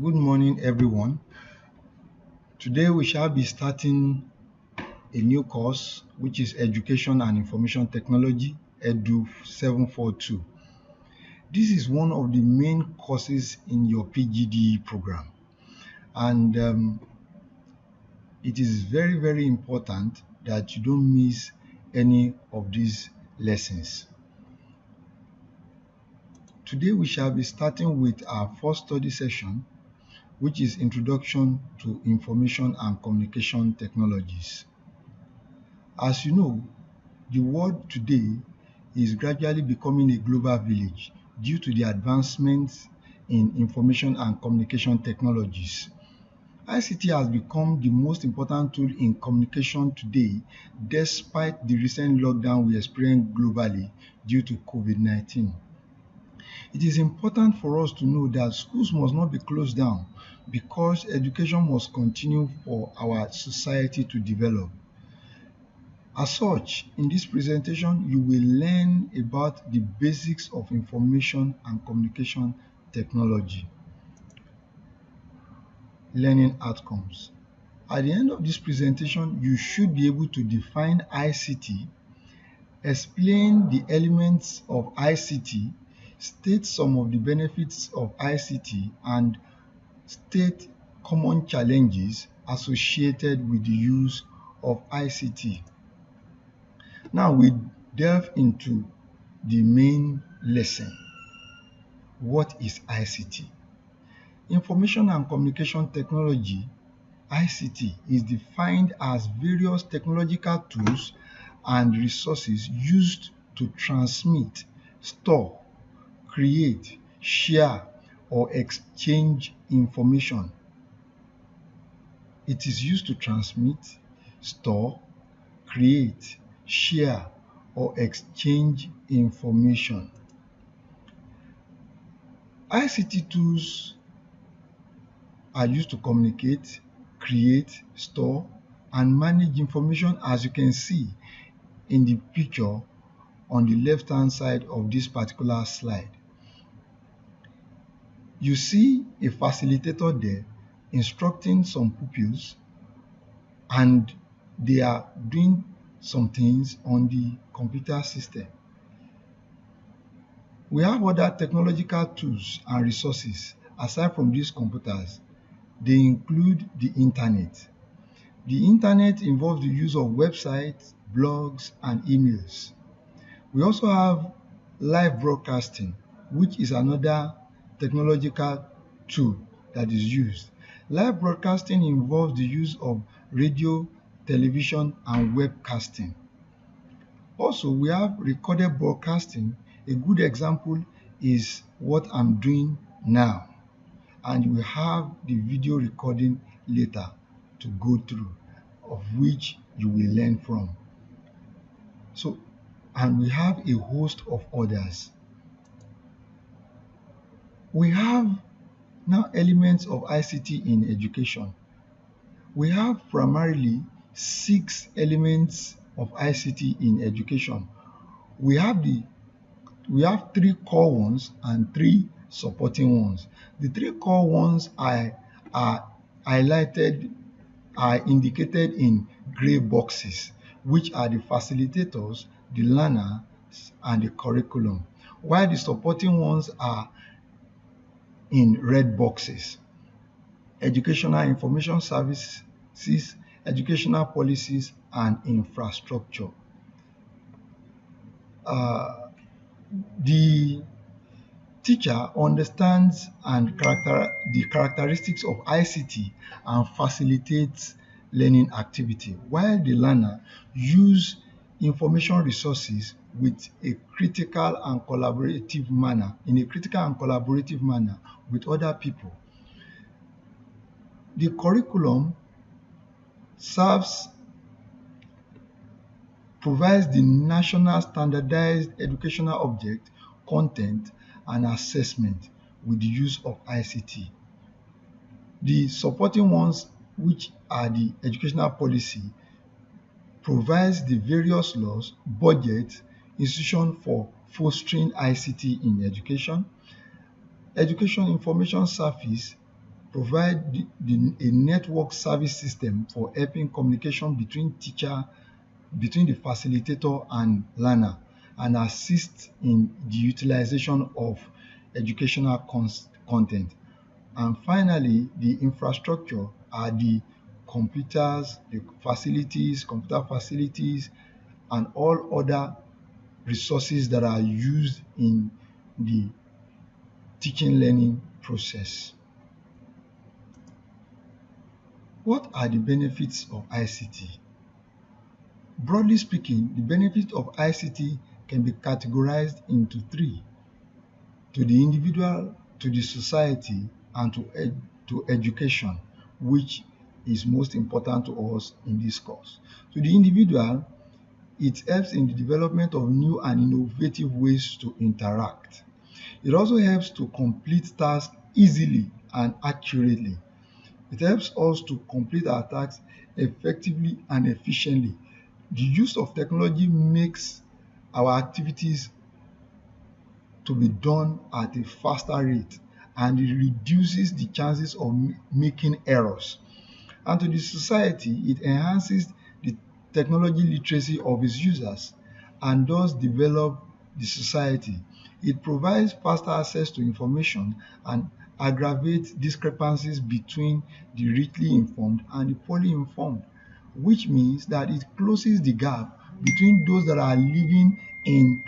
Good morning, everyone. Today we shall be starting a new course, which is Education and Information Technology, EDU742. This is one of the main courses in your PGDE program, and it is very, very important that you don't miss any of these lessons. Today we shall be starting with our first study session, which is Introduction to Information and Communication Technologies. As you know, the world today is gradually becoming a global village due to the advancements in information and communication technologies. ICT has become the most important tool in communication today, despite the recent lockdown we experienced globally due to COVID-19. It is important for us to know that schools must not be closed down because education must continue for our society to develop. As such, in this presentation, you will learn about the basics of information and communication technology. Learning outcomes. At the end of this presentation, you should be able to define ICT, explain the elements of ICT, state some of the benefits of ICT, and state common challenges associated with the use of ICT. Now we delve into the main lesson. What is ICT? Information and Communication Technology, ICT, is defined as various technological tools and resources used to transmit, store, create, share, or exchange information. It is used to transmit, store, create, share, or exchange information. ICT tools are used to communicate, create, store, and manage information, as you can see in the picture on the left-hand side of this particular slide. You see a facilitator there instructing some pupils, and they are doing some things on the computer system. We have other technological tools and resources aside from these computers. They include the internet. The internet involves the use of websites, blogs, and emails. We also have live broadcasting, which is another technological tool that is used. Live broadcasting involves the use of radio, television, and webcasting. Also, we have recorded broadcasting. A good example is what I'm doing now, and you will have the video recording later to go through, of which you will learn from. And we have a host of others. We have now elements of ICT in education. We have primarily 6 elements of ICT in education. We have 3 core ones and 3 supporting ones. The 3 core ones are indicated in gray boxes, which are the facilitators, the learners, and the curriculum, while the supporting ones are in red boxes: educational information services, educational policies, and infrastructure. The teacher understands the characteristics of ICT and facilitates learning activity, while the learner uses information resources with a critical and collaborative manner, with other people. The curriculum provides the national standardized educational object, content, and assessment with the use of ICT. The supporting ones, which are the educational policy, provides the various laws, budget, institution for fostering ICT in education. Education information service provide a network service system for helping communication between the facilitator and learner, and assist in the utilization of educational content. And finally, the infrastructure are the computers, the facilities, computer facilities, and all other resources that are used in the teaching learning process. What are the benefits of ICT? Broadly speaking, the benefits of ICT can be categorized into three: to the individual, to the society, and to education, which is most important to us in this course. To the individual, it helps in the development of new and innovative ways to interact. It also helps to complete tasks easily and accurately. It helps us to complete our tasks effectively and efficiently. The use of technology makes our activities to be done at a faster rate, and it reduces the chances of making errors. And to the society, it enhances the technology literacy of its users and thus develop the society. It provides faster access to information and aggravates discrepancies between the richly informed and the poorly informed, which means that it closes the gap between those that are living in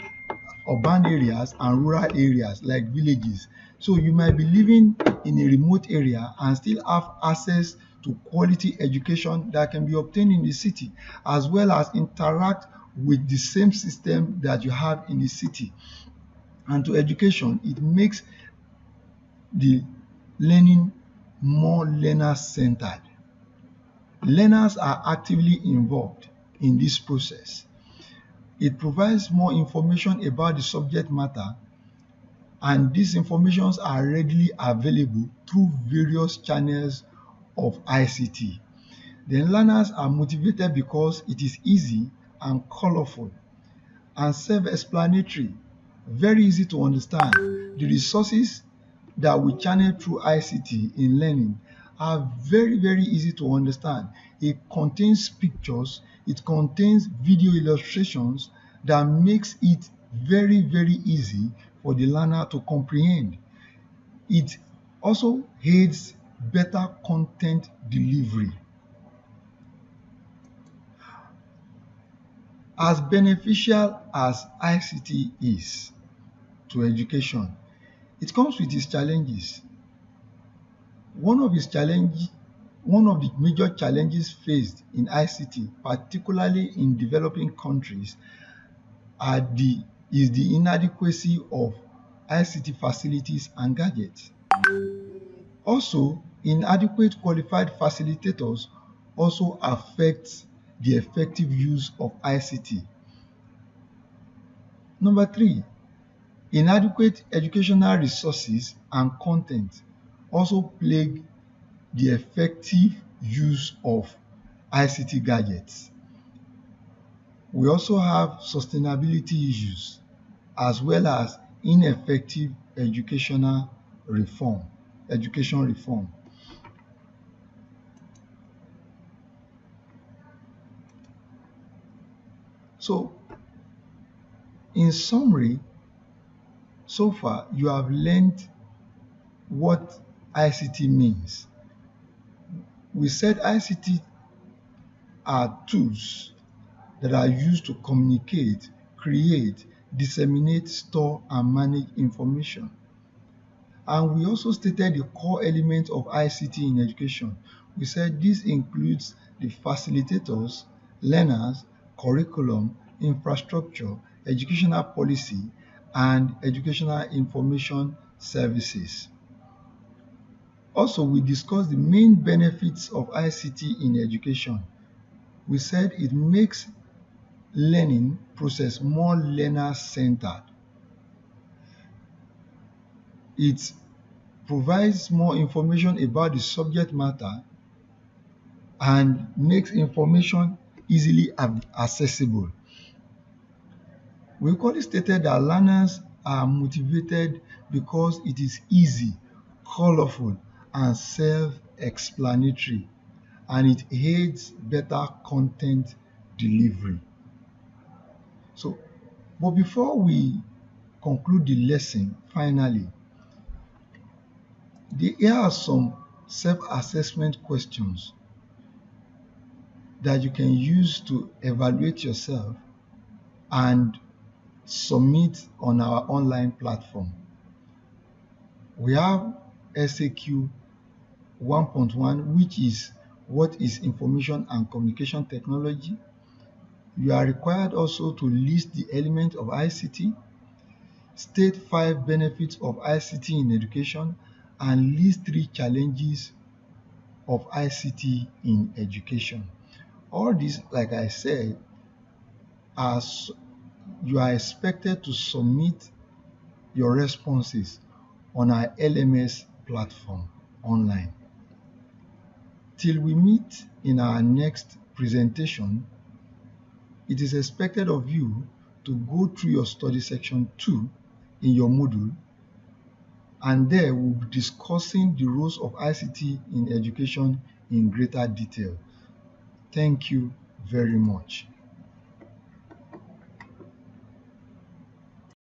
urban areas and rural areas like villages. So you might be living in a remote area and still have access to quality education that can be obtained in the city, as well as interact with the same system that you have in the city. And to education, it makes the learning more learner-centered. Learners are actively involved in this process. It provides more information about the subject matter, and these informations are readily available through various channels of ICT. Then learners are motivated because it is easy and colorful and self-explanatory, very easy to understand. The resources that we channel through ICT in learning are very, very easy to understand. It contains pictures, it contains video illustrations that makes it very, very easy for the learner to comprehend. It also aids better content delivery. As beneficial as ICT is to education, it comes with its challenges. One of the major challenges faced in ICT, particularly in developing countries, is the inadequacy of ICT facilities and gadgets. Also, inadequate qualified facilitators also affect the effective use of ICT. Number three, inadequate educational resources and content also plague the effective use of ICT gadgets. We also have sustainability issues as well as ineffective education reform. So, in summary, so far you have learned what ICT means. We said ICT are tools that are used to communicate, create, disseminate, store, and manage information. And we also stated the core elements of ICT in education. We said this includes the facilitators, learners, curriculum, infrastructure, educational policy, and educational information services. Also, we discussed the main benefits of ICT in education. We said it makes learning process more learner-centered. It provides more information about the subject matter and makes information easily accessible. We clearly stated that learners are motivated because it is easy, colorful, and self-explanatory, and it aids better content delivery. So, but before we conclude the lesson, finally, here are some self-assessment questions that you can use to evaluate yourself and submit on our online platform. We have SAQ 1.1, which is what is information and communication technology. You are required also to list the element of ICT, state 5 benefits of ICT in education, and list 3 challenges of ICT in education. All these, like I said, you are expected to submit your responses on our LMS platform online. Till we meet in our next presentation, it is expected of you to go through your study section 2 in your module, and there we'll be discussing the roles of ICT in education in greater detail. Thank you very much.